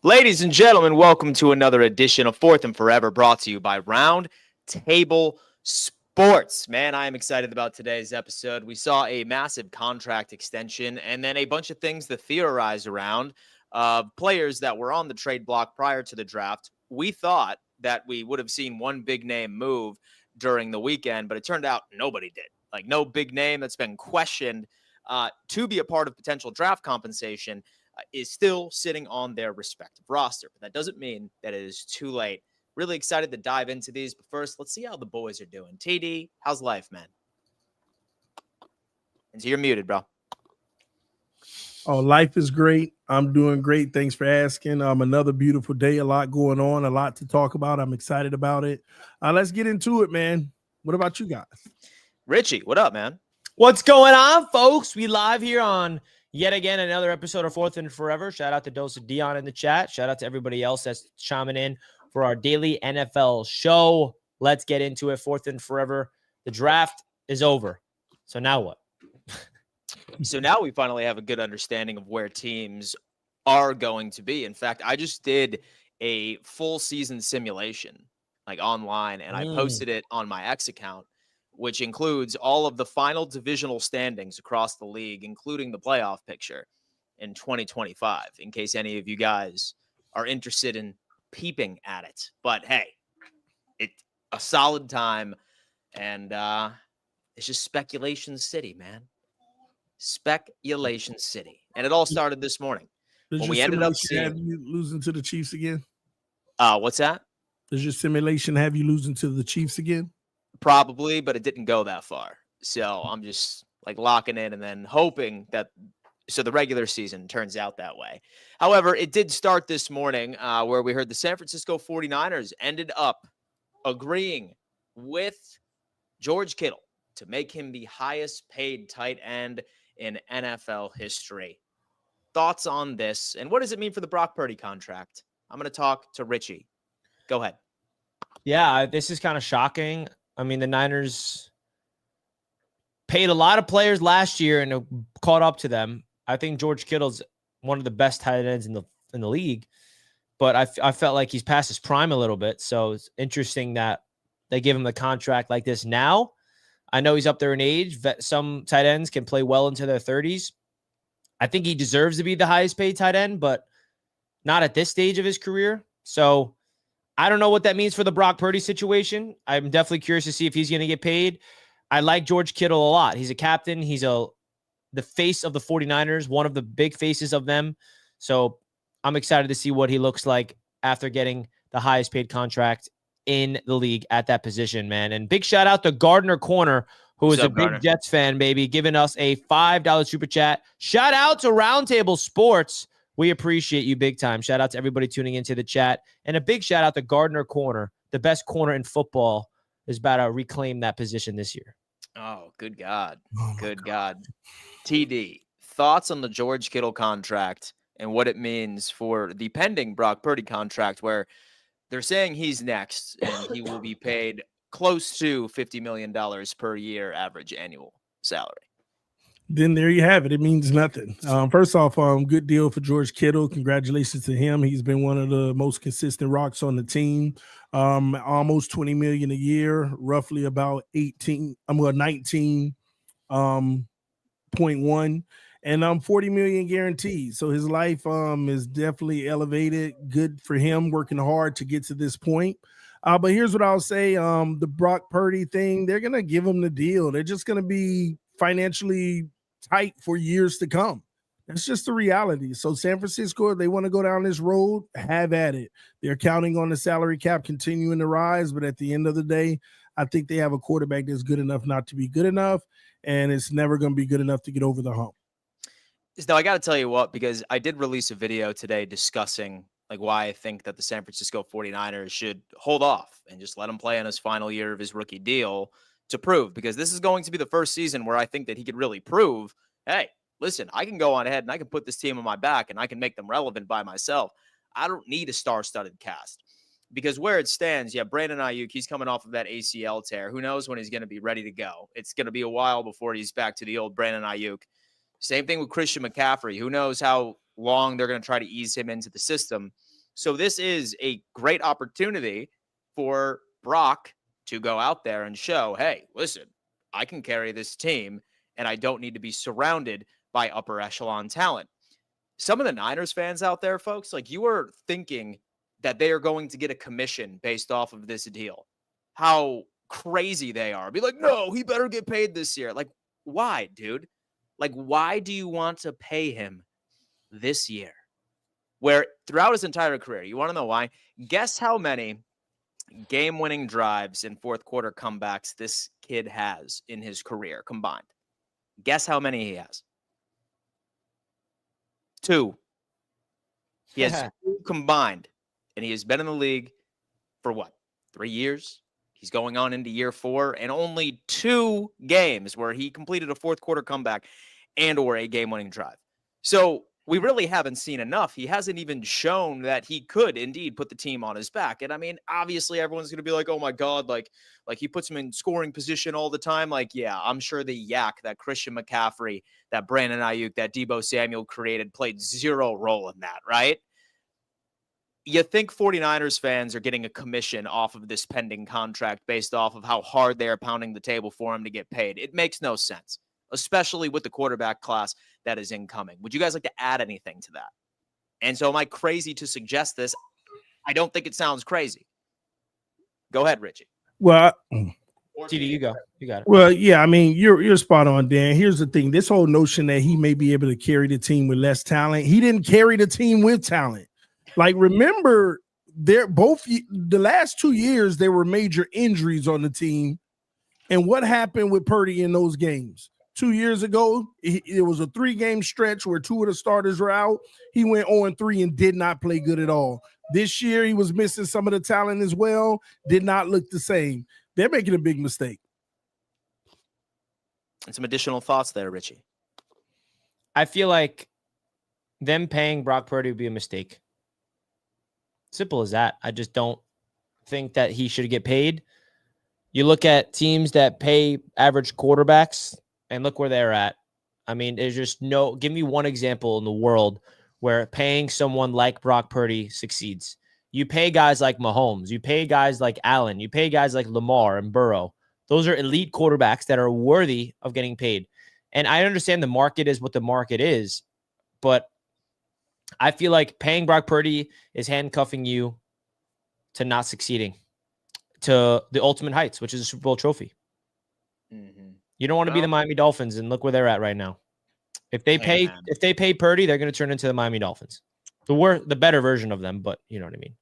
Ladies and gentlemen, welcome to another edition of Fourth and Forever, brought to you by Round Table Sports. Man, I am excited about today's episode. We saw a massive contract extension and then a bunch of things to theorize around players that were on the trade block prior to the draft. We thought that we would have seen one big name move during the weekend, but it turned out nobody did. Like, no big name that's been questioned to be a part of potential draft compensation is still sitting on their respective roster. But that doesn't mean that it is too late. Really excited to dive into these. But first, let's see how the boys are doing. TD, how's life, man? And so you're muted, bro. Oh, life is great. I'm doing great. Thanks for asking. Another beautiful day, a lot going on, a lot to talk about. I'm excited about it. Let's get into it, man. What about you guys? Richie, what up, man? What's going on, folks? We live here on yet again another episode of Fourth and Forever. Shout out to Dose of Dion in the chat. Shout out to everybody else that's chiming in for our daily NFL show. Let's get into it. Fourth and Forever. The draft is over. So now what? So now we finally have a good understanding of where teams are going to be. In fact, I just did a full season simulation like online, and I posted it on my X account, which includes all of the final divisional standings across the league, including the playoff picture in 2025, in case any of you guys are interested in peeping at it. But hey, it's a solid time, and it's just speculation city, man. Speculation city. And it all started this morning. Does when your we ended up simulation have seeing you losing to the Chiefs again? what's that? Does your simulation have you losing to the Chiefs again? Probably, but it didn't go that far. So I'm just like locking in and then hoping that the regular season turns out that way. However, it did start this morning where we heard the San Francisco 49ers ended up agreeing with George Kittle to make him the highest paid tight end in NFL history. Thoughts on this? And what does it mean for the Brock Purdy contract? I'm going to talk to Richie. Go ahead. Yeah, this is kind of shocking. I mean, the Niners paid a lot of players last year and caught up to them. I think George Kittle's one of the best tight ends in the league, but I felt like he's past his prime a little bit. So it's interesting that they give him a contract like this now. I know he's up there in age. Some tight ends can play well into their 30s. I think he deserves to be the highest paid tight end, but not at this stage of his career. So I don't know what that means for the Brock Purdy situation. I'm definitely curious to see if he's going to get paid. I like George Kittle a lot. He's a captain. He's the face of the 49ers, one of the big faces of them. So I'm excited to see what he looks like after getting the highest paid contract in the league at that position, man. And big shout out to Gardner Corner, who is a big Jets fan, baby, giving us a $5 super chat. Shout out to Roundtable Sports. We appreciate you big time. Shout out to everybody tuning into the chat. And a big shout out to Gardner Corner, the best corner in football, is about to reclaim that position this year. Oh, good God. Good God. TD, thoughts on the George Kittle contract and what it means for the pending Brock Purdy contract, where they're saying he's next and he will be paid close to $50 million per year average annual salary. Then there you have it. It means nothing. First off, good deal for George Kittle. Congratulations to him. He's been one of the most consistent rocks on the team. Almost $20 million a year, roughly about 19.1, and $40 million guaranteed. So his life is definitely elevated. Good for him, working hard to get to this point. But here's what I'll say: the Brock Purdy thing, they're gonna give him the deal. They're just gonna be financially tight for years to come. That's just the reality. So San Francisco, they want to go down this road, have at it. They're counting on the salary cap continuing to rise, but at the end of the day, I think they have a quarterback that's good enough not to be good enough, and it's never going to be good enough to get over the hump. Now, I got to tell you what, because I did release a video today discussing like why I think that the San Francisco 49ers should hold off and just let him play in his final year of his rookie deal to prove, because this is going to be the first season where I think that he could really prove, hey, listen, I can go on ahead and I can put this team on my back and I can make them relevant by myself. I don't need a star-studded cast, because where it stands, yeah, Brandon Ayuk, he's coming off of that ACL tear. Who knows when he's going to be ready to go? It's going to be a while before he's back to the old Brandon Ayuk. Same thing with Christian McCaffrey. Who knows how long they're going to try to ease him into the system. So this is a great opportunity for Brock to go out there and show, hey, listen, I can carry this team and I don't need to be surrounded by upper echelon talent. Some of the Niners fans out there, folks, like you are thinking that they are going to get a commission based off of this deal. How crazy they are. Be like, no, he better get paid this year. Like, why, dude? Like, why do you want to pay him this year? Where throughout his entire career, you want to know why? Guess how many game-winning drives and fourth quarter comebacks this kid has in his career combined. Guess how many he has? 2. He has 2 combined, and he has been in the league for what? 3 years? He's going on into year 4, and only 2 games where he completed a fourth quarter comeback and or a game-winning drive. So we really haven't seen enough. He hasn't even shown that he could indeed put the team on his back. And I mean, obviously everyone's going to be like, oh my God, like he puts him in scoring position all the time. Like, yeah, I'm sure the yak that Christian McCaffrey, that Brandon Ayuk, that Deebo Samuel created played 0 role in that, right? You think 49ers fans are getting a commission off of this pending contract based off of how hard they are pounding the table for him to get paid. It makes no sense, especially with the quarterback class that is incoming. Would you guys like to add anything to that? And so am I crazy to suggest this? I don't think it sounds crazy. Go ahead, Richie. Well, TD, you go. You got it. Well, yeah, I mean, you're spot on, Dan. Here's the thing. This whole notion that he may be able to carry the team with less talent. He didn't carry the team with talent. Like, remember, the last 2 years, there were major injuries on the team. And what happened with Purdy in those games? 2 years ago, it was a 3-game stretch where 2 of the starters were out. He went 0-3 and did not play good at all. This year, he was missing some of the talent as well. Did not look the same. They're making a big mistake. And some additional thoughts there, Richie. I feel like them paying Brock Purdy would be a mistake. Simple as that. I just don't think that he should get paid. You look at teams that pay average quarterbacks and look where they're at. I mean, there's just no, give me one example in the world where paying someone like Brock Purdy succeeds. You pay guys like Mahomes, you pay guys like Allen, you pay guys like Lamar and Burrow. Those are elite quarterbacks that are worthy of getting paid. And I understand the market is what the market is, but I feel like paying Brock Purdy is handcuffing you to not succeeding, to the ultimate heights, which is a Super Bowl trophy. Mm-hmm. You don't want to be the Miami Dolphins, and look where they're at right now. If they pay Purdy, they're going to turn into the Miami Dolphins. The better version of them, but you know what I mean.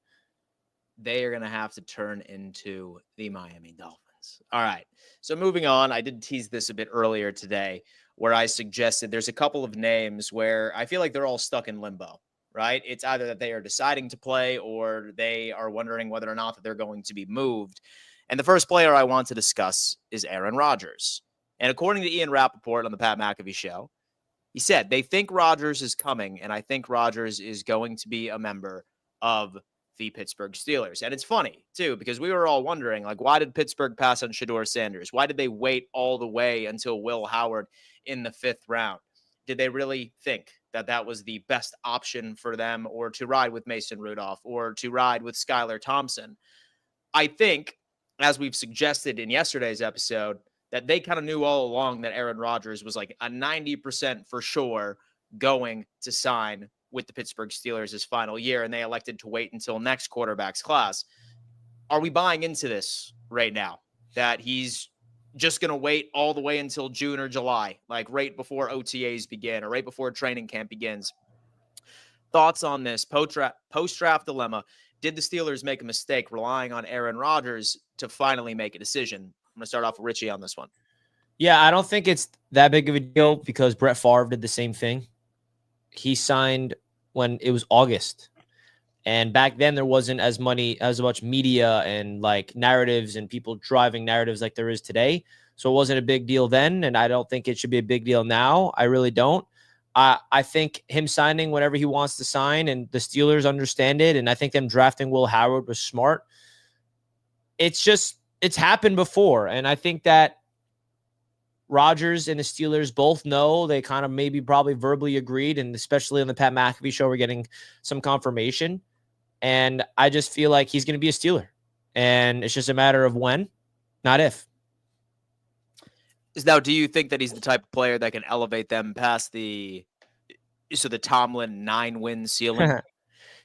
They are going to have to turn into the Miami Dolphins. All right. So moving on, I did tease this a bit earlier today where I suggested there's a couple of names where I feel like they're all stuck in limbo, right? It's either that they are deciding to play or they are wondering whether or not that they're going to be moved. And the first player I want to discuss is Aaron Rodgers. And according to Ian Rappaport on the Pat McAfee show, he said they think Rodgers is coming, and I think Rodgers is going to be a member of the Pittsburgh Steelers. And it's funny, too, because we were all wondering, like, why did Pittsburgh pass on Shedeur Sanders? Why did they wait all the way until Will Howard in the 5th round? Did they really think that that was the best option for them, or to ride with Mason Rudolph, or to ride with Skylar Thompson? I think, as we've suggested in yesterday's episode, that they kind of knew all along that Aaron Rodgers was like a 90% for sure going to sign with the Pittsburgh Steelers his final year, and they elected to wait until next quarterback's class. Are we buying into this right now, that he's just going to wait all the way until June or July, like right before OTAs begin or right before training camp begins? Thoughts on this post-draft dilemma? Did the Steelers make a mistake relying on Aaron Rodgers to finally make a decision? I'm going to start off with Richie on this one. Yeah, I don't think it's that big of a deal because Brett Favre did the same thing. He signed when it was August. And back then there wasn't as much media and like narratives and people driving narratives like there is today. So it wasn't a big deal then. And I don't think it should be a big deal now. I really don't. I think him signing whatever he wants to sign, and the Steelers understand it. And I think them drafting Will Howard was smart. It's happened before. And I think that Rodgers and the Steelers both know. They kind of maybe probably verbally agreed, and especially on the Pat McAfee show, we're getting some confirmation. And I just feel like he's going to be a Steeler. And it's just a matter of when, not if. Now, do you think that he's the type of player that can elevate them past the Tomlin 9-win ceiling?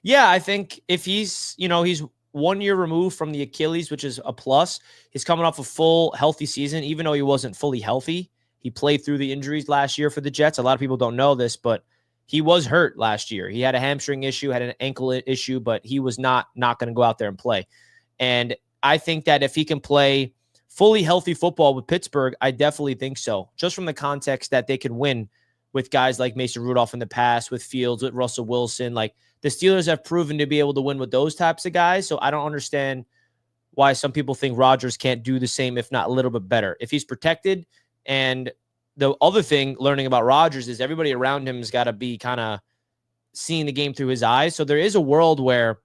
Yeah, I think if he's 1 year removed from the Achilles, which is a plus. He's coming off a full healthy season, even though he wasn't fully healthy. He played through the injuries last year for the Jets. A lot of people don't know this, but he was hurt last year. He had a hamstring issue, had an ankle issue, but he was not going to go out there and play. And I think that if he can play fully healthy football with Pittsburgh, I definitely think so. Just from the context that they could win with guys like Mason Rudolph in the past, with Fields, with Russell Wilson. Like, the Steelers have proven to be able to win with those types of guys. So I don't understand why some people think Rodgers can't do the same, if not a little bit better, if he's protected. And the other thing learning about Rodgers is everybody around him has got to be kind of seeing the game through his eyes. So there is a world where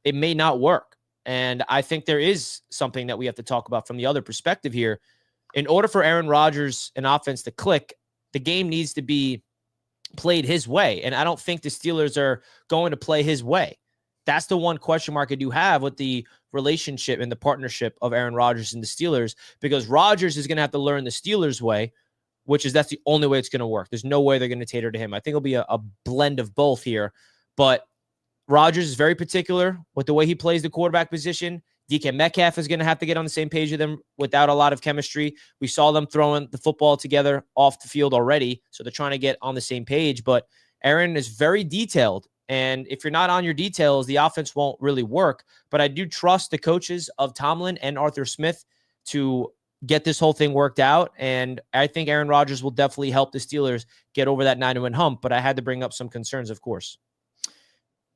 it may not work. And I think there is something that we have to talk about from the other perspective here. In order for Aaron Rodgers and offense to click, the game needs to be played his way. And I don't think the Steelers are going to play his way. That's the one question mark I do have with the relationship and the partnership of Aaron Rodgers and the Steelers, because Rodgers is going to have to learn the Steelers way, that's the only way it's going to work. There's no way they're going to cater to him. I think it'll be a blend of both here, but Rodgers is very particular with the way he plays the quarterback position. DK Metcalf is going to have to get on the same page with them without a lot of chemistry. We saw them throwing the football together off the field already, so they're trying to get on the same page. But Aaron is very detailed, and if you're not on your details, the offense won't really work. But I do trust the coaches of Tomlin and Arthur Smith to get this whole thing worked out, and I think Aaron Rodgers will definitely help the Steelers get over that 9-win hump. But I had to bring up some concerns, of course.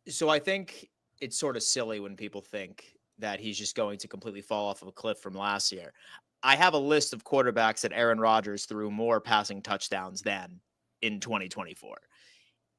So I think it's sort of silly when people think that he's just going to completely fall off of a cliff from last year. I have a list of quarterbacks that Aaron Rodgers threw more passing touchdowns than in 2024.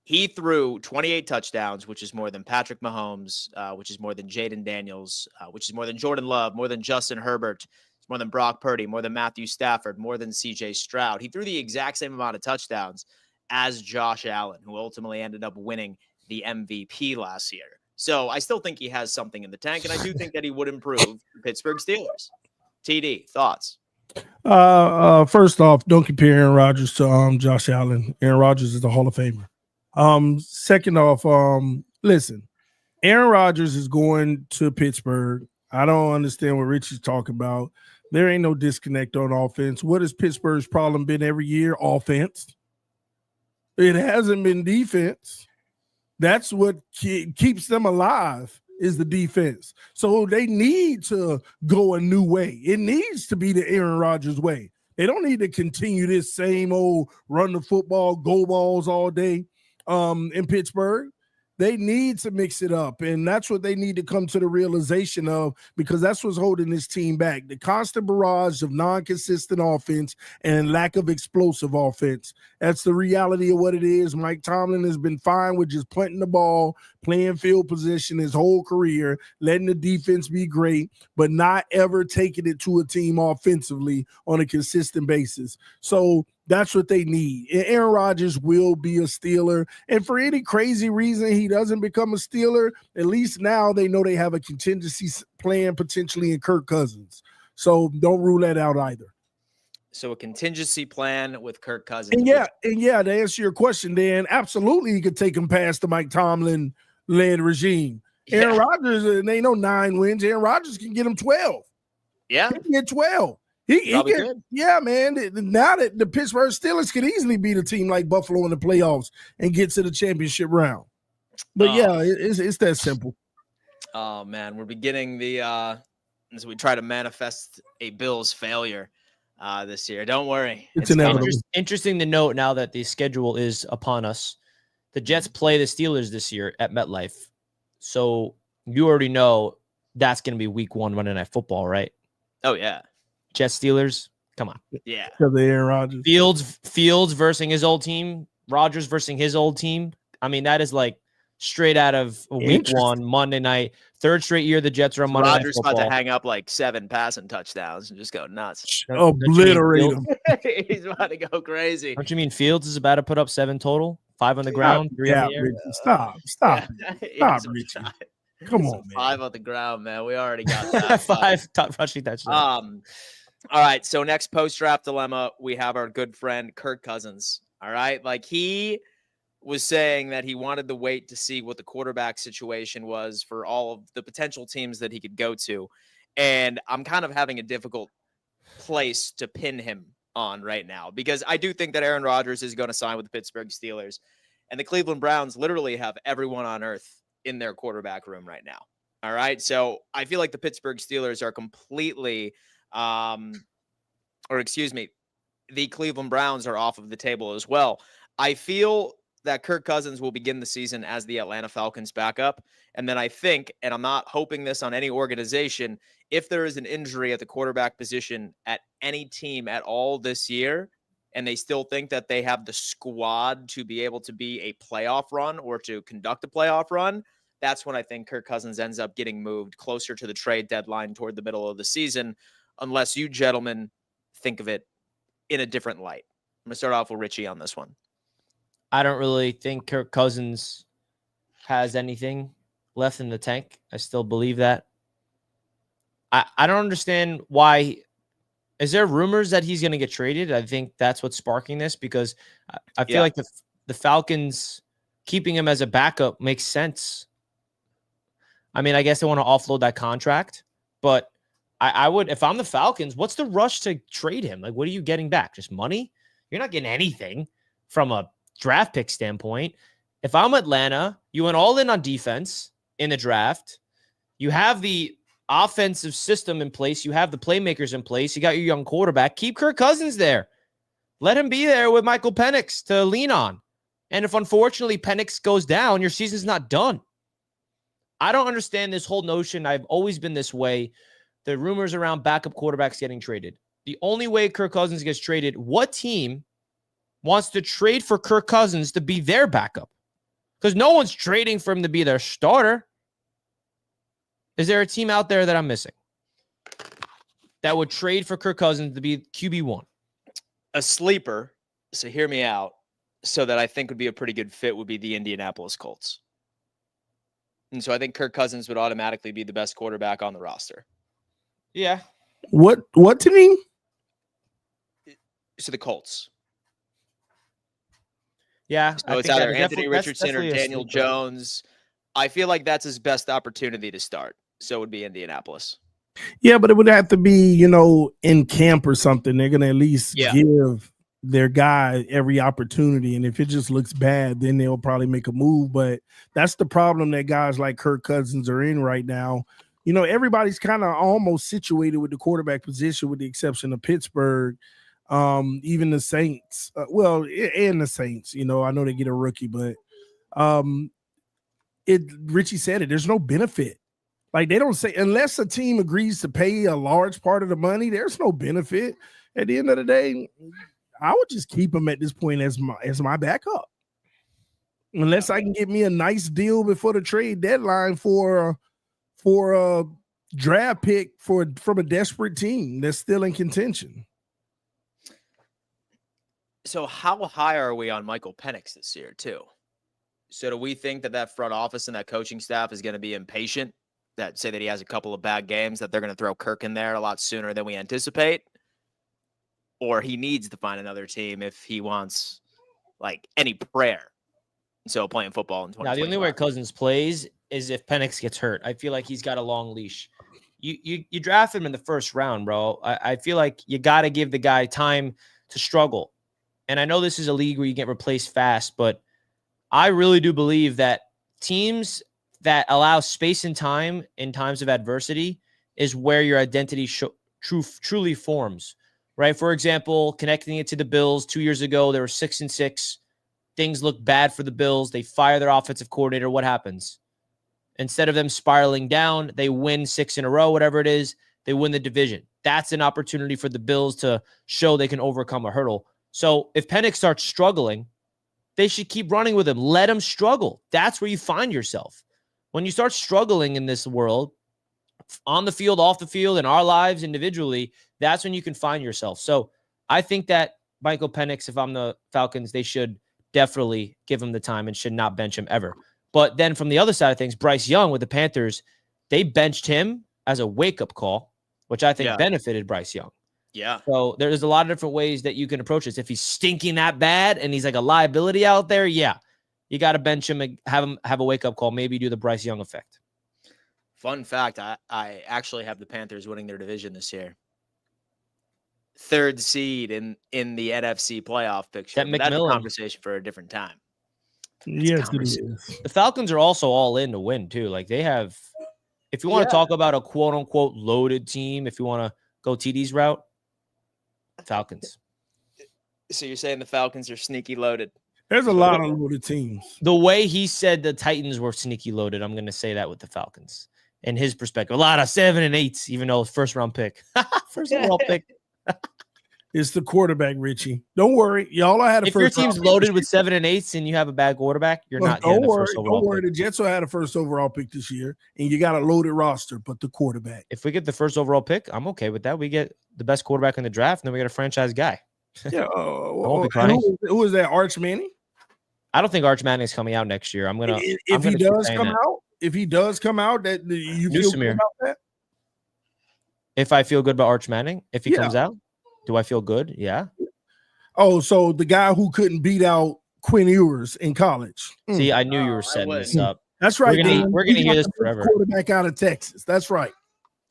He threw 28 touchdowns, which is more than Patrick Mahomes, which is more than Jaden Daniels, which is more than Jordan Love, more than Justin Herbert, more than Brock Purdy, more than Matthew Stafford, more than CJ Stroud. He threw the exact same amount of touchdowns as Josh Allen, who ultimately ended up winning the MVP last year. So I still think he has something in the tank, and I do think that he would improve the Pittsburgh Steelers. TD, thoughts? First off, don't compare Aaron Rodgers to Josh Allen. Aaron Rodgers is a Hall of Famer. Second off, listen, Aaron Rodgers is going to Pittsburgh. I don't understand what Richie's talking about. There ain't no disconnect on offense. What has Pittsburgh's problem been every year? Offense. It hasn't been defense. That's what keeps them alive, is the defense. So they need to go a new way. It needs to be the Aaron Rodgers way. They don't need to continue this same old run the football, go balls all day in Pittsburgh. They need to mix it up, and that's what they need to come to the realization of, because that's what's holding this team back. The constant barrage of non-consistent offense and lack of explosive offense. That's the reality of what it is. Mike Tomlin has been fine with just punting the ball, playing field position his whole career, letting the defense be great, but not ever taking it to a team offensively on a consistent basis. So that's what they need. And Aaron Rodgers will be a Steeler. And for any crazy reason he doesn't become a Steeler, at least now they know they have a contingency plan potentially in Kirk Cousins. So don't rule that out either. So a contingency plan with Kirk Cousins. And yeah, to answer your question, Dan, absolutely he could take him past the Mike Tomlin-led regime. Aaron Rodgers, and they know 9 wins. Aaron Rodgers can get him 12. Yeah. He can get 12. He could. Yeah, man. Now that the Pittsburgh Steelers could easily beat a team like Buffalo in the playoffs and get to the championship round. But it's that simple. Oh man, we're beginning as we try to manifest a Bills failure this year. Don't worry. It's inevitable. Interesting to note now that the schedule is upon us. The Jets play the Steelers this year at MetLife. So you already know that's going to be week 1 Monday Night Football, right? Oh yeah. Jets Steelers, come on. Yeah. Aaron Rodgers. Fields versus his old team, Rodgers versus his old team. I mean, that is like straight out of week one, Monday night. Third straight year the Jets are on Monday Night Rodgers Football. about to hang up like 7 passing touchdowns and just go nuts. Obliterate him. He's about to go crazy. Don't you mean Fields is about to put up 7 total? 5 on the ground, 3 on the air? Richie. Stop, Richie. Come on, man. 5 on the ground, man. We already got that. 5 rushing touchdowns. All right, so next post-draft dilemma, we have our good friend Kirk Cousins. All right, like he was saying that he wanted to wait to see what the quarterback situation was for all of the potential teams that he could go to. And I'm kind of having a difficult place to pin him on right now because I do think that Aaron Rodgers is going to sign with the Pittsburgh Steelers. And the Cleveland Browns literally have everyone on earth in their quarterback room right now. All right, so I feel like the Pittsburgh Steelers are completely the Cleveland Browns are off of the table as well. I feel that Kirk Cousins will begin the season as the Atlanta Falcons backup. And then I think, and I'm not hoping this on any organization, if there is an injury at the quarterback position at any team at all this year, and they still think that they have the squad to be able to be a playoff run or to conduct a playoff run, that's when I think Kirk Cousins ends up getting moved closer to the trade deadline toward the middle of the season, unless you gentlemen think of it in a different light. I'm going to start off with Richie on this one. I don't really think Kirk Cousins has anything left in the tank. I still believe that. I don't understand why. Is there rumors that he's going to get traded? I think that's what's sparking this because I feel like the Falcons keeping him as a backup makes sense. I mean, I guess they want to offload that contract, but I would, if I'm the Falcons, what's the rush to trade him? Like, what are you getting back? Just money? You're not getting anything from a draft pick standpoint. If I'm Atlanta, you went all in on defense in the draft. You have the offensive system in place. You have the playmakers in place. You got your young quarterback. Keep Kirk Cousins there. Let him be there with Michael Penix to lean on. And if unfortunately Penix goes down, your season's not done. I don't understand this whole notion. I've always been this way. The rumors around backup quarterbacks getting traded. The only way Kirk Cousins gets traded, what team wants to trade for Kirk Cousins to be their backup? Because no one's trading for him to be their starter. Is there a team out there that I'm missing that would trade for Kirk Cousins to be QB1? A sleeper, so hear me out, so that I think would be a pretty good fit would be the Indianapolis Colts. And so I think Kirk Cousins would automatically be the best quarterback on the roster. Yeah. What team? So the Colts. Yeah. So it's either Anthony Richardson or Daniel Jones. I feel like that's his best opportunity to start. So it would be Indianapolis. Yeah, but it would have to be, in camp or something. They're going to at least give their guy every opportunity. And if it just looks bad, then they'll probably make a move. But that's the problem that guys like Kirk Cousins are in right now. Everybody's kind of almost situated with the quarterback position with the exception of Pittsburgh. Even the Saints, and the Saints, I know they get a rookie, but Richie said it, there's no benefit. Like they don't say, unless a team agrees to pay a large part of the money, there's no benefit. At the end of the day, I would just keep him at this point as my backup. Unless I can get me a nice deal before the trade deadline for a draft pick from a desperate team that's still in contention. So how high are we on Michael Penix this year too? So do we think that front office and that coaching staff is going to be impatient, that say that he has a couple of bad games, that they're going to throw Kirk in there a lot sooner than we anticipate? Or he needs to find another team if he wants like any prayer. So playing football in 2020. Now, the only way Cousins plays is if Penix gets hurt. I feel like he's got a long leash. You draft him in the first round, bro. I feel like you got to give the guy time to struggle. And I know this is a league where you get replaced fast, but I really do believe that teams that allow space and time in times of adversity is where your identity truly forms, right? For example, connecting it to the Bills 2 years ago, they were 6-6. Things look bad for the Bills. They fire their offensive coordinator. What happens? Instead of them spiraling down, they win 6 in a row, whatever it is. They win the division. That's an opportunity for the Bills to show they can overcome a hurdle. So if Penix starts struggling, they should keep running with him. Let him struggle. That's where you find yourself. When you start struggling in this world, on the field, off the field, in our lives individually, that's when you can find yourself. So I think that Michael Penix, if I'm the Falcons, they should definitely give him the time and should not bench him ever. But then from the other side of things, Bryce Young with the Panthers, they benched him as a wake-up call, which I think benefited Bryce Young. Yeah. So there's a lot of different ways that you can approach this. If he's stinking that bad and he's like a liability out there, yeah, you got to bench him and have a wake-up call, maybe do the Bryce Young effect. Fun fact, I actually have the Panthers winning their division this year. 3rd seed in the NFC playoff picture. That's a conversation for a different time. Yes, it is. The Falcons are also all in to win, too. Like, they have, if you want to talk about a quote-unquote loaded team, if you want to go TD's route, Falcons. So you're saying the Falcons are sneaky loaded? There's a lot of loaded teams. The way he said the Titans were sneaky loaded, I'm going to say that with the Falcons. In his perspective, a lot of 7 and 8s, even though it's first-round pick. First overall pick. It's the quarterback, Richie. Don't worry. Y'all had a if first. If your team's loaded with 7 and 8s and you have a bad quarterback, you're not getting the first overall pick. Don't worry. The Jets will have a first overall pick this year, and you got a loaded roster, but the quarterback. If we get the first overall pick, I'm okay with that. We get the best quarterback in the draft, and then we get a franchise guy. Yeah. Who is that, Arch Manning? I don't think Arch Manning is coming out next year. If he does come out, that you feel good about that? If I feel good about Arch Manning, if he comes out, do I feel good? Yeah. Oh, so the guy who couldn't beat out Quinn Ewers in college. See, I knew you were setting this up. That's right. We're gonna hear this forever. Quarterback out of Texas. That's right.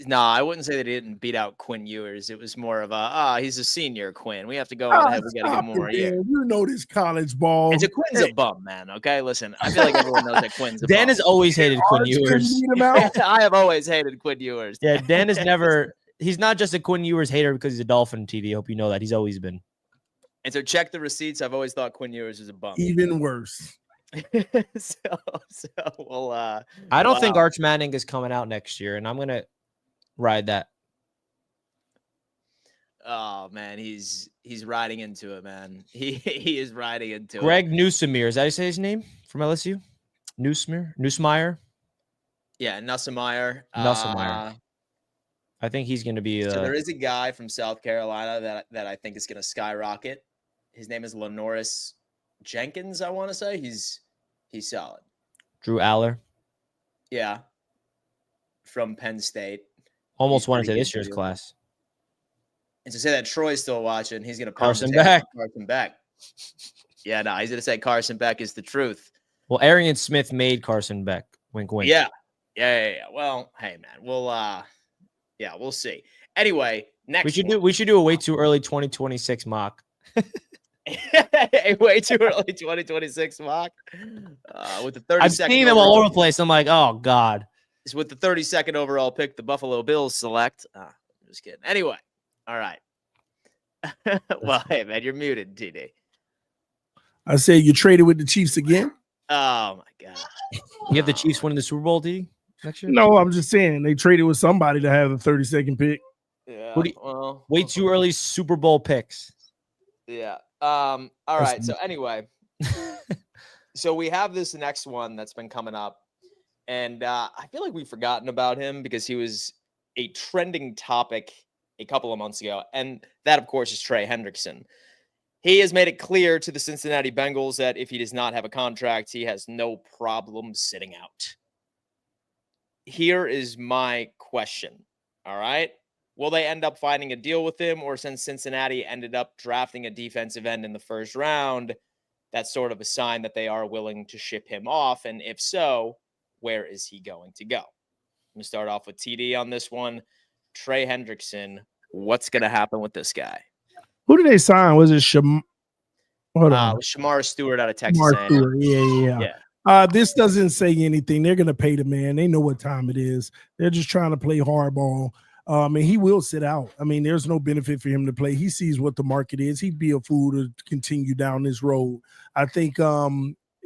No, I wouldn't say they didn't beat out Quinn Ewers. It was more of he's a senior, Quinn. We have to go ahead. We got to get more here. You know this college ball. And Quinn's a bum, man. Okay, listen. I feel like everyone knows that Quinn's a bum. Dan has always hated Quinn Ewers. I have always hated Quinn Ewers. Yeah, Dan has never. He's not just a Quinn Ewers hater because he's a Dolphin TV. I hope you know that. He's always been. And so check the receipts. I've always thought Quinn Ewers was a bum. Even worse. I don't think Arch Manning is coming out next year, and I'm gonna ride that. Oh man, he's riding into it, man. He is riding into it. Greg Newsomere, is that how you say his name from LSU? Nussmeier. Yeah, Nussmeier. I think he's going to be. So there is a guy from South Carolina that I think is going to skyrocket. His name is Lenoris Jenkins. I want to say he's solid. Drew Aller. Yeah, from Penn State. Almost won into this year's class. And to say that Troy's still watching, he's going to Carson Beck. Yeah, no, he's going to say Carson Beck is the truth. Well, Arian Smith made Carson Beck. Wink, wink. Yeah. Well, hey, man, we'll see. Anyway, next we should do a way too early 2026 mock. A way too early 2026 mock with the 30. I've seen them all over the place. I'm like, oh god. It's with the 32nd overall pick, the Buffalo Bills select. I'm just kidding. Anyway, all right. Well, hey man, you're muted, TD. I say you traded with the Chiefs again. Oh my god. You have the Chiefs winning the Super Bowl, D, next year? No, I'm just saying they traded with somebody to have the 32nd pick. Yeah. Way too early Super Bowl picks. Yeah. All right. So anyway, so we have this next one that's been coming up, and I feel like we've forgotten about him because he was a trending topic a couple of months ago, and that, of course, is Trey Hendrickson. He has made it clear to the Cincinnati Bengals that if he does not have a contract, he has no problem sitting out. Here is my question. All right. Will they end up finding a deal with him, or since Cincinnati ended up drafting a defensive end in the first round, that's sort of a sign that they are willing to ship him off? And if so, where is he going to go? I'm going to start off with TD on this one. Trey Hendrickson, what's going to happen with this guy? Who did they sign? Was it Shamar Stewart out of Texas A&M. Yeah. This doesn't say anything. They're going to pay the man. They know what time it is. They're just trying to play hardball. And he will sit out. I mean, there's no benefit for him to play. He sees what the market is. He'd be a fool to continue down this road. I think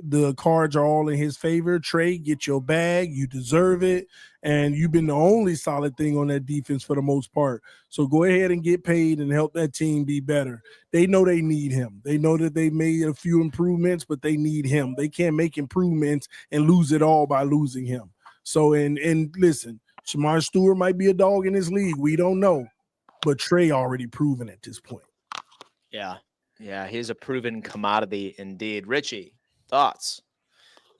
the cards are all in his favor. Trey, get your bag. You deserve it. And you've been the only solid thing on that defense for the most part. So go ahead and get paid and help that team be better. They know they need him. They know that they made a few improvements, but they need him. They can't make improvements and lose it all by losing him. So, and listen, Shedeur Stewart might be a dog in this league. We don't know. But Trey already proven at this point. Yeah. Yeah, he's a proven commodity indeed. Richie, thoughts?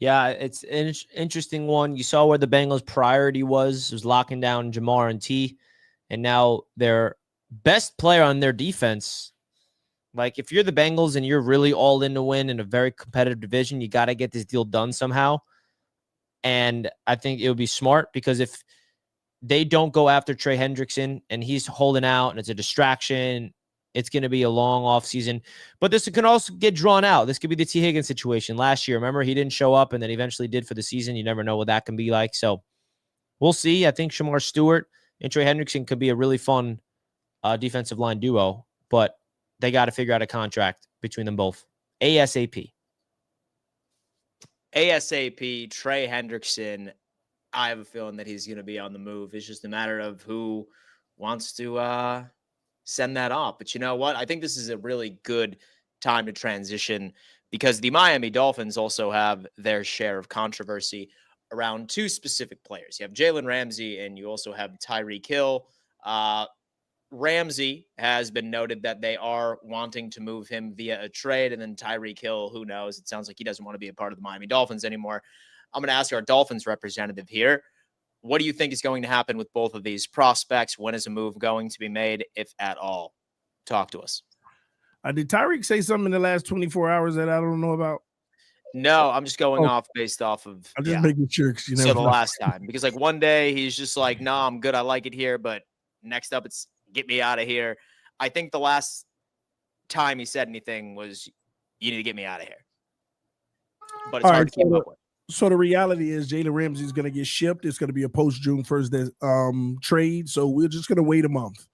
Yeah, it's an interesting one. You saw where the Bengals' priority was locking down Jamar and T, and now their best player on their defense. Like, if you're the Bengals and you're really all in to win in a very competitive division, you got to get this deal done somehow. And I think it would be smart, because if they don't go after Trey Hendrickson and he's holding out and it's a distraction, it's going to be a long offseason. But this can also get drawn out. This could be the T. Higgins situation last year. Remember, he didn't show up and then eventually did for the season. You never know what that can be like. So we'll see. I think Shedeur Stewart and Trey Hendrickson could be a really fun defensive line duo, but they got to figure out a contract between them both. ASAP. ASAP, Trey Hendrickson. I have a feeling that he's going to be on the move. It's just a matter of who wants to send that off. But you know what? I think this is a really good time to transition, because the Miami Dolphins also have their share of controversy around two specific players. You have Jalen Ramsey and you also have Tyreek Hill. Ramsey has been noted that they are wanting to move him via a trade, and then Tyreek Hill, who knows? It sounds like he doesn't want to be a part of the Miami Dolphins anymore. I'm going to ask our Dolphins representative here, what do you think is going to happen with both of these prospects? When is a move going to be made, if at all? Talk to us. Did Tyreek say something in the last 24 hours that I don't know about? No, I'm just going off based off of. I'm just making sure. You so the last time, because like one day he's just like, no, I'm good. I like it here. But next up, it's get me out of here. I think the last time he said anything was, you need to get me out of here. But it's hard to keep up with. So the reality is Jalen Ramsey is going to get shipped. It's going to be a post-June 1st trade. So we're just going to wait a month.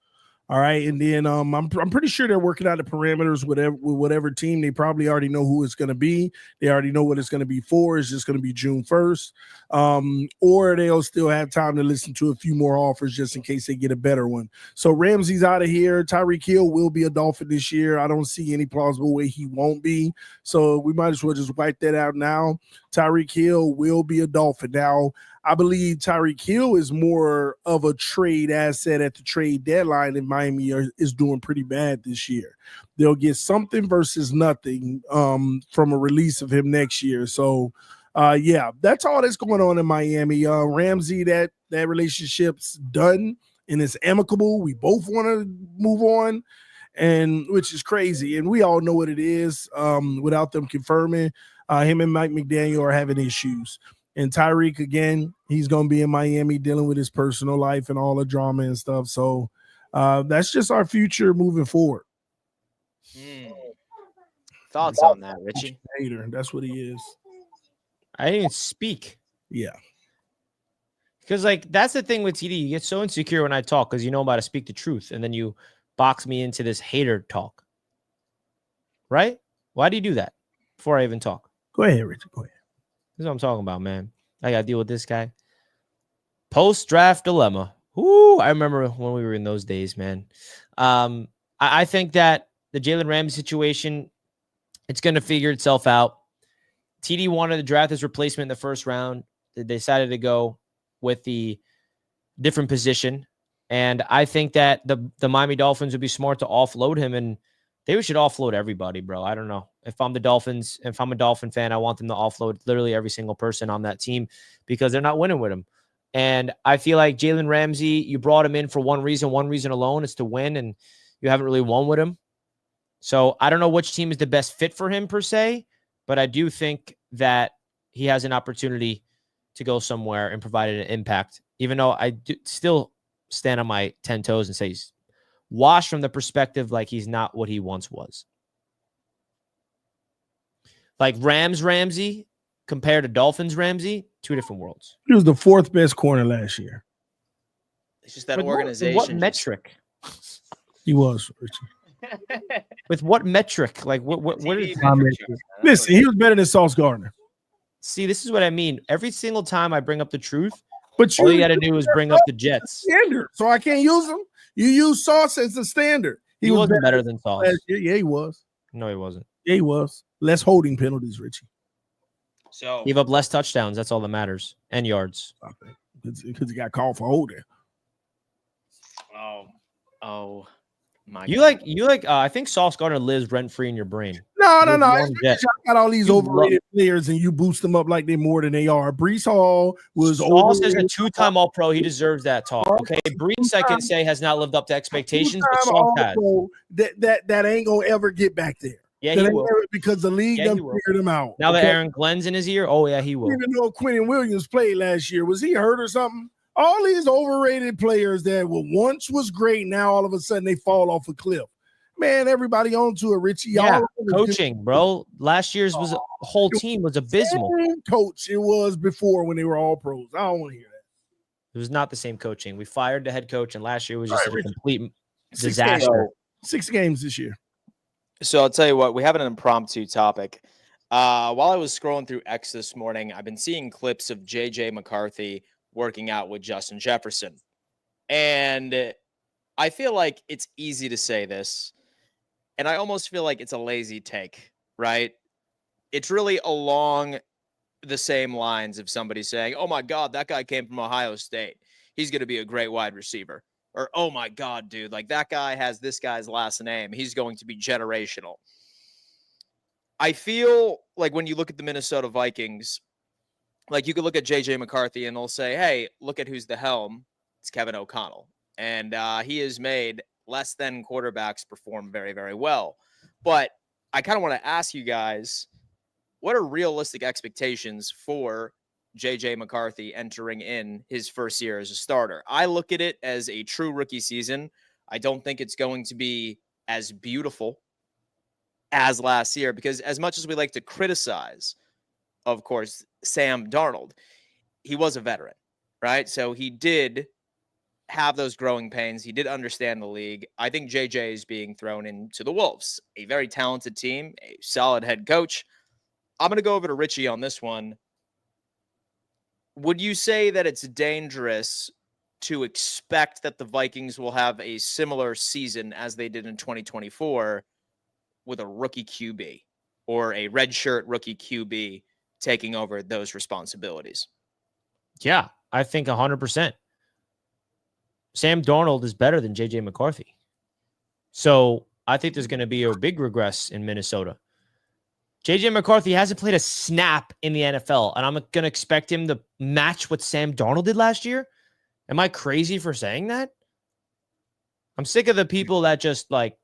All right. And then I'm pretty sure they're working out the parameters with whatever team. They probably already know who it's going to be. They already know what it's going to be for. It's just going to be June 1st. Or they'll still have time to listen to a few more offers just in case they get a better one. So Ramsey's out of here. Tyreek Hill will be a Dolphin this year. I don't see any plausible way he won't be. So we might as well just wipe that out now. Tyreek Hill will be a Dolphin. Now, I believe Tyreek Hill is more of a trade asset at the trade deadline, and Miami is doing pretty bad this year. They'll get something versus nothing from a release of him next year. So, yeah, that's all that's going on in Miami. Ramsey, that relationship's done and it's amicable. We both want to move on, and which is crazy. And we all know what it is without them confirming. Him and Mike McDaniel are having issues. And Tyreek, again, he's going to be in Miami dealing with his personal life and all the drama and stuff. So that's just our future moving forward. Thoughts on that, Richie? Hater, that's what he is. I didn't speak. Yeah. Because, like, that's the thing with TD. You get so insecure when I talk because you know I'm about to speak the truth. And then you box me into this hater talk. Right? Why do you do that before I even talk? Go ahead, Richie. Go ahead. This is what I'm talking about, man. I got to deal with this guy. Post-draft dilemma. Ooh, I remember when we were in those days, man. I think that the Jalen Ramsey situation, it's going to figure itself out. TD wanted to draft his replacement in the first round. They decided to go with the different position. And I think that the Miami Dolphins would be smart to offload him, and they should offload everybody, bro. I don't know. If I'm the Dolphins, if I'm a Dolphin fan, I want them to offload literally every single person on that team because they're not winning with him. And I feel like Jalen Ramsey, you brought him in for one reason alone, is to win, and you haven't really won with him. So I don't know which team is the best fit for him per se, but I do think that he has an opportunity to go somewhere and provide an impact, even though I do still stand on my 10 toes and say he's washed from the perspective like he's not what he once was. Like Ramsey compared to Dolphins Ramsey, two different worlds. He was the fourth best corner last year. It's just that organization. What metric? He was, Richie. With what metric? Like what is Listen, he was better than Sauce Gardner. See, this is what I mean. Every single time I bring up the truth, but all you got to do is bring up the Jets. Standard, so I can't use him. You use Sauce as the standard. He wasn't better than Sauce. Yeah, he was. No, he wasn't. Yeah, he was. Less holding penalties, Richie. So gave up less touchdowns. That's all that matters. And yards. Because he got called for holding. Oh. You like I think Sauce Gardner lives rent free in your brain. No. I got all these overrated players, and you boost them up like they're more than they are. Breece Hall was Sauce is a 2-time All-Pro. He deserves that talk. Okay, Breece, I can say, has not lived up to expectations, but Sauce has. That ain't gonna ever get back there. Yeah, he will. Because the league done figured him out. Now that Aaron Glenn's in his ear, oh yeah, he will. Even though Quentin Williams played last year, was he hurt or something? All these overrated players that once was great, now all of a sudden they fall off a cliff. Man, everybody on to it, Richie. Yeah, coaching, bro. Last year's whole team was abysmal. Coach, it was before when they were all pros. I don't want to hear that. It was not the same coaching. We fired the head coach, and last year was just a complete disaster. 6 games this year. So I'll tell you what, we have an impromptu topic. While I was scrolling through X this morning, I've been seeing clips of JJ McCarthy working out with Justin Jefferson. And I feel like it's easy to say this, and I almost feel like it's a lazy take, right? It's really along the same lines of somebody saying, oh my God, that guy came from Ohio State. He's going to be a great wide receiver. Or, oh my God, dude, like that guy has this guy's last name. He's going to be generational. I feel like when you look at the Minnesota Vikings, like you could look at JJ McCarthy and they'll say, hey, look at who's the helm. It's Kevin O'Connell. And he has made less than quarterbacks perform very, very well. But I kind of want to ask you guys, what are realistic expectations for JJ McCarthy entering in his first year as a starter? I look at it as a true rookie season. I don't think it's going to be as beautiful as last year because as much as we like to criticize, of course, Sam Darnold, he was a veteran, right? So he did have those growing pains. He did understand the league. I think JJ is being thrown into the Wolves, a very talented team, a solid head coach. I'm going to go over to Richie on this one. Would you say that it's dangerous to expect that the Vikings will have a similar season as they did in 2024 with a rookie QB or a redshirt rookie QB taking over those responsibilities? Yeah, I think 100%. Sam Darnold is better than JJ McCarthy. So I think there's going to be a big regress in Minnesota. JJ McCarthy hasn't played a snap in the NFL, and I'm going to expect him to match what Sam Darnold did last year. Am I crazy for saying that? I'm sick of the people that just like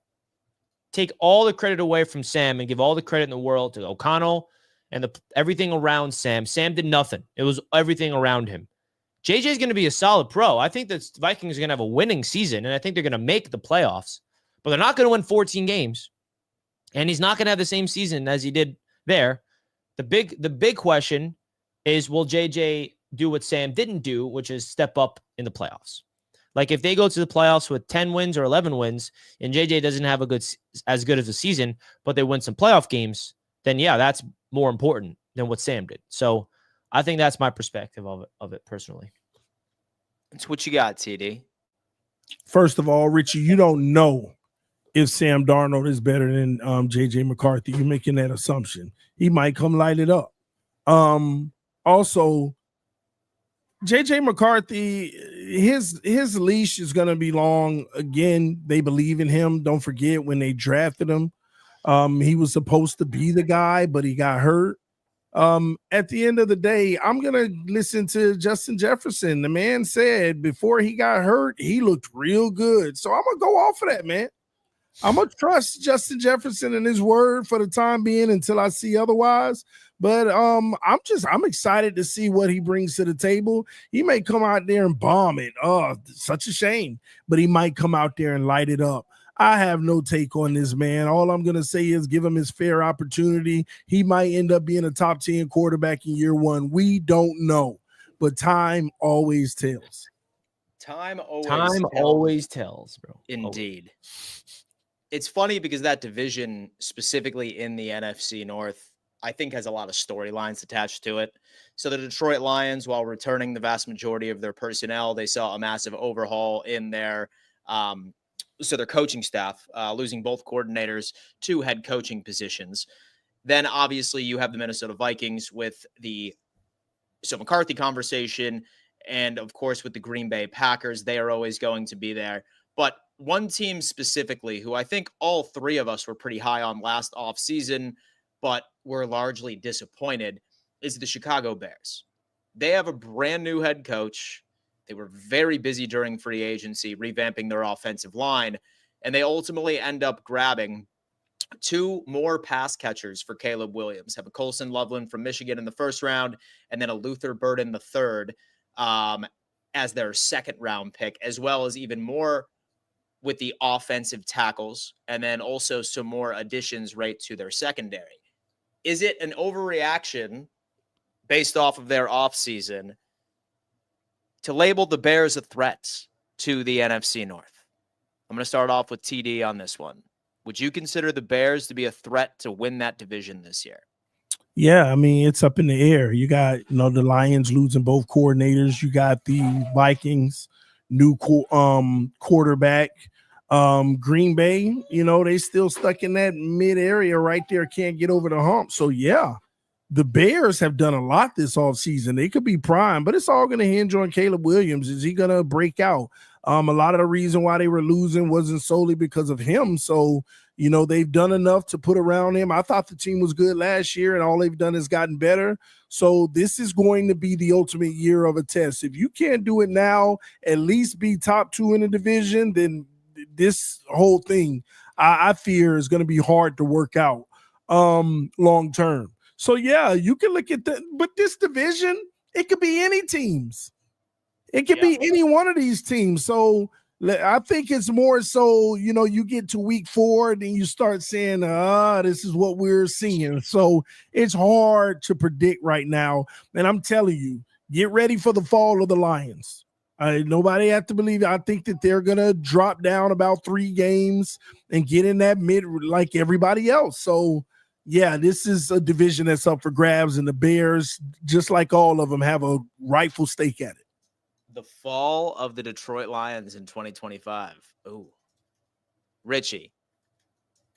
take all the credit away from Sam and give all the credit in the world to O'Connell and everything around Sam. Sam did nothing. It was everything around him. JJ is going to be a solid pro. I think that the Vikings are going to have a winning season, and I think they're going to make the playoffs, but they're not going to win 14 games. And he's not going to have the same season as he did there. The big question is, will JJ do what Sam didn't do, which is step up in the playoffs? Like if they go to the playoffs with 10 wins or 11 wins, and JJ doesn't have as good as a season, but they win some playoff games, then yeah, that's more important than what Sam did. So I think that's my perspective of it personally. It's what you got, TD. First of all, Richie, you don't know if Sam Darnold is better than JJ McCarthy. You're making that assumption. He might come light it up. Also, JJ McCarthy, his leash is going to be long. Again, they believe in him. Don't forget when they drafted him, he was supposed to be the guy, but he got hurt. At the end of the day, I'm going to listen to Justin Jefferson. The man said before he got hurt, he looked real good. So I'm going to go off of that, man. I'm going to trust Justin Jefferson and his word for the time being until I see otherwise. But I'm excited to see what he brings to the table. He may come out there and bomb it. Oh, such a shame. But he might come out there and light it up. I have no take on this man. All I'm going to say is give him his fair opportunity. He might end up being a top 10 quarterback in year one. We don't know. But time always tells. Time always tells, bro. Indeed. it's funny because that division, specifically in the NFC North, I think has a lot of storylines attached to it. So the Detroit Lions, while returning the vast majority of their personnel, they saw a massive overhaul in their their coaching staff, losing both coordinators to head coaching positions. Then obviously you have the Minnesota Vikings with the McCarthy conversation, and of course with the Green Bay Packers, they are always going to be there. But one team specifically who I think all three of us were pretty high on last offseason, but were largely disappointed, is the Chicago Bears. They have a brand new head coach. They were very busy during free agency, revamping their offensive line, and they ultimately end up grabbing two more pass catchers for Caleb Williams. Have a Colson Loveland from Michigan in the first round, and then a Luther Bird in the third as their second round pick, as well as even more with the offensive tackles, and then also some more additions right to their secondary. Is it an overreaction based off of their offseason to label the Bears a threat to the NFC North? I'm going to start off with TD on this one. Would you consider the Bears to be a threat to win that division this year? Yeah, I mean, it's up in the air. You got, the Lions losing both coordinators. You got the Vikings, new quarterback. Green Bay, they still stuck in that mid area right there, can't get over the hump. So, yeah, the Bears have done a lot this offseason. They could be prime, but it's all going to hinge on Caleb Williams. Is he going to break out? A lot of the reason why they were losing wasn't solely because of him. So, they've done enough to put around him. I thought the team was good last year, and all they've done is gotten better. So this is going to be the ultimate year of a test. If you can't do it now, at least be top two in the division, then this whole thing, I fear, is going to be hard to work out long term. So, yeah, you can look at that. But this division, it could be any teams. It could be any one of these teams. So I think it's more so, you get to week 4, then you start saying, this is what we're seeing. So it's hard to predict right now. And I'm telling you, get ready for the fall of the Lions. Nobody have to believe it. I think that they're going to drop down about 3 games and get in that mid like everybody else. So, yeah, this is a division that's up for grabs, and the Bears, just like all of them, have a rightful stake at it. The fall of the Detroit Lions in 2025. Ooh. Richie,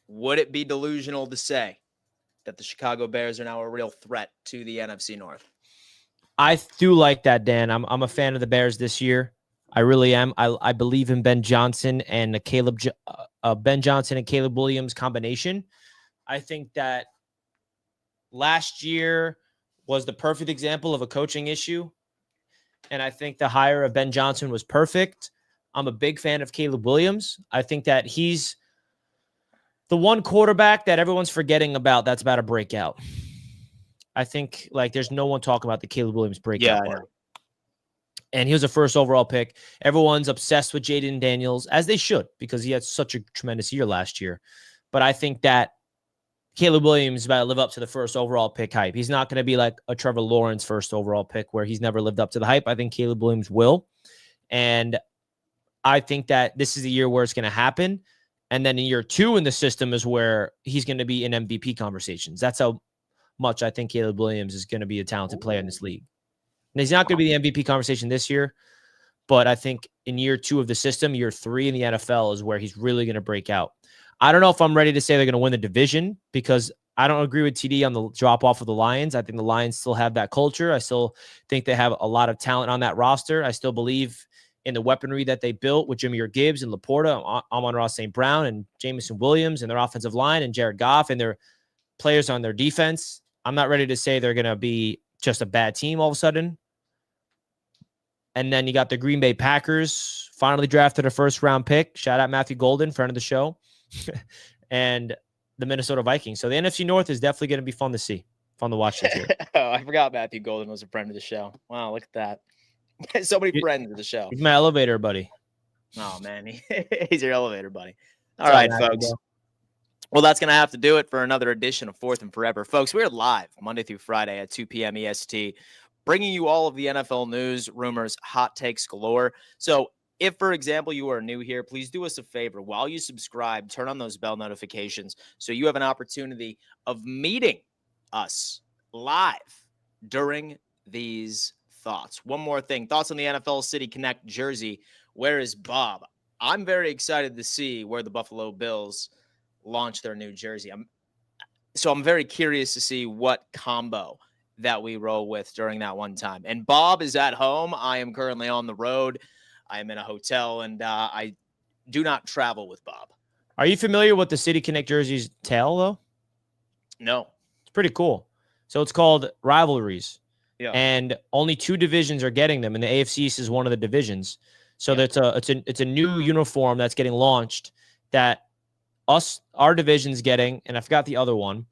would it be delusional to say that the Chicago Bears are now a real threat to the NFC North? I do like that, Dan. I'm a fan of the Bears this year. I really am. I believe in Ben Johnson and Caleb Williams combination. I think that last year was the perfect example of a coaching issue. And I think the hire of Ben Johnson was perfect. I'm a big fan of Caleb Williams. I think that he's the one quarterback that everyone's forgetting about that's about to break out. I think there's no one talking about the Caleb Williams breakout part. And he was a first overall pick. Everyone's obsessed with Jaden Daniels, as they should, because he had such a tremendous year last year. But I think that Caleb Williams is about to live up to the first overall pick hype. He's not going to be like a Trevor Lawrence first overall pick where he's never lived up to the hype. I think Caleb Williams will. And I think that this is the year where it's going to happen. And then in year 2 in the system is where he's going to be in MVP conversations. That's how much I think Caleb Williams is going to be a talented player in this league. And he's not going to be the MVP conversation this year, but I think in year 2 of the system, year 3 in the NFL is where he's really going to break out. I don't know if I'm ready to say they're going to win the division because I don't agree with TD on the drop off of the Lions. I think the Lions still have that culture. I still think they have a lot of talent on that roster. I still believe in the weaponry that they built with Jahmyr Gibbs and Laporta, Amon-Ra St. Brown, and Jamison Williams, and their offensive line, and Jared Goff, and their players on their defense. I'm not ready to say they're going to be just a bad team all of a sudden. And then you got the Green Bay Packers, finally drafted a first-round pick. Shout out Matthew Golden, friend of the show. And the Minnesota Vikings. So the NFC North is definitely going to be fun to see, fun to watch this year. Oh, I forgot Matthew Golden was a friend of the show. Wow, look at that. So many friends of the show. He's my elevator buddy. Oh, man. He's your elevator buddy. All right, folks. Well, that's going to have to do it for another edition of Fourth and Forever. Folks, we're live Monday through Friday at 2 p.m. EST, bringing you all of the NFL news, rumors, hot takes galore. So if, for example, you are new here, please do us a favor. While you subscribe, turn on those bell notifications so you have an opportunity of meeting us live during these thoughts. One more thing. Thoughts on the NFL City Connect jersey. Where is Bob? I'm very excited to see where the Buffalo Bills launch their new jersey. I'm very curious to see what combo that we roll with during that one time. And Bob is at home. I am currently on the road. I am in a hotel, and I do not travel with Bob. Are you familiar with the City Connect jerseys tail, though? No. It's pretty cool. So it's called Rivalries. Yeah. And only 2 divisions are getting them, and the AFC East is one of the divisions. So it's a new uniform that's getting launched that our division's getting, and I forgot the other one.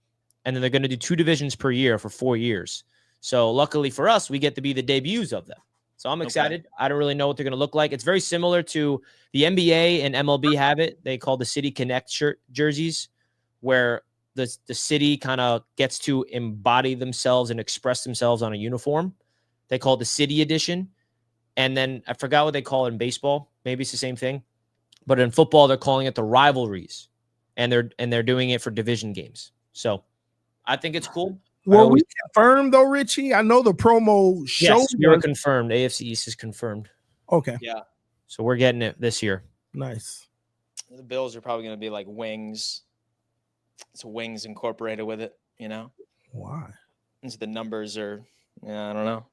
And then they're going to do 2 divisions per year for 4 years. So luckily for us, we get to be the debuts of them. So I'm excited. Okay. I don't really know what they're going to look like. It's very similar to the NBA and MLB have it. They call the City Connect shirt jerseys, where the city kind of gets to embody themselves and express themselves on a uniform. They call it the City Edition. And then I forgot what they call it in baseball. Maybe it's the same thing. But in football, they're calling it the Rivalries. And they're doing it for division games. So I think it's cool. Were we confirmed though, Richie? I know the promo showed. Yes, we were confirmed. AFC East is confirmed. Okay. Yeah. So we're getting it this year. Nice. The Bills are probably going to be like wings. It's wings incorporated with it, you know? Why? The numbers are, I don't know.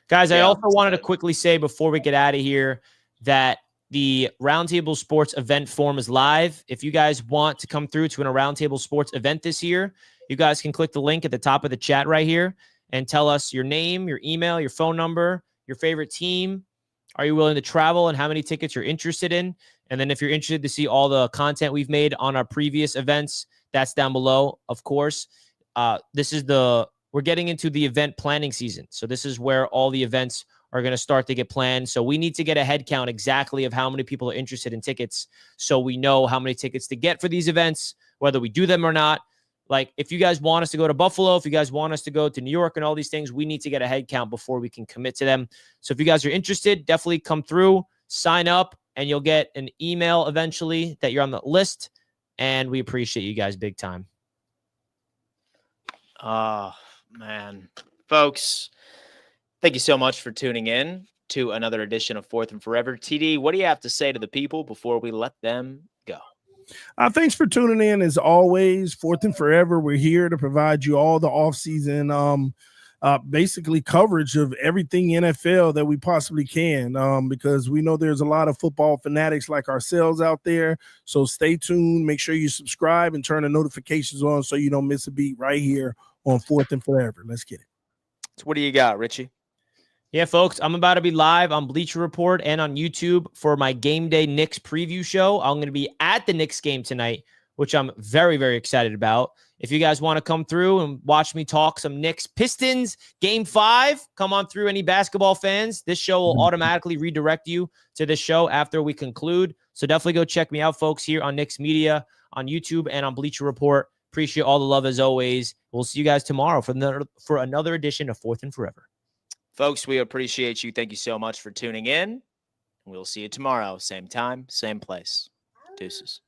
Guys, I also wanted to quickly say before we get out of here that the Roundtable Sports event form is live. If you guys want to come through to a Roundtable Sports event this year, you guys can click the link at the top of the chat right here and tell us your name, your email, your phone number, your favorite team. Are you willing to travel and how many tickets you're interested in? And then if you're interested to see all the content we've made on our previous events, that's down below, of course. We're getting into the event planning season. So this is where all the events are going to start to get planned. So we need to get a head count exactly of how many people are interested in tickets so we know how many tickets to get for these events, whether we do them or not. Like, if you guys want us to go to Buffalo, if you guys want us to go to New York and all these things, we need to get a head count before we can commit to them. So if you guys are interested, definitely come through, sign up, and you'll get an email eventually that you're on the list. And we appreciate you guys big time. Oh, man. Folks, thank you so much for tuning in to another edition of Fourth and Forever. TD, what do you have to say to the people before we let them go? Thanks for tuning in. As always, Fourth and Forever, we're here to provide you all the offseason, basically coverage of everything NFL that we possibly can, because we know there's a lot of football fanatics like ourselves out there. So stay tuned. Make sure you subscribe and turn the notifications on so you don't miss a beat right here on Fourth and Forever. Let's get it. So what do you got, Richie? Yeah, folks, I'm about to be live on Bleacher Report and on YouTube for my Game Day Knicks preview show. I'm going to be at the Knicks game tonight, which I'm very, very excited about. If you guys want to come through and watch me talk some Knicks Pistons Game 5, come on through, any basketball fans. This show will automatically redirect you to this show after we conclude. So definitely go check me out, folks, here on Knicks Media, on YouTube, and on Bleacher Report. Appreciate all the love as always. We'll see you guys tomorrow for another edition of Fourth and Forever. Folks, we appreciate you. Thank you so much for tuning in. We'll see you tomorrow. Same time, same place. Deuces.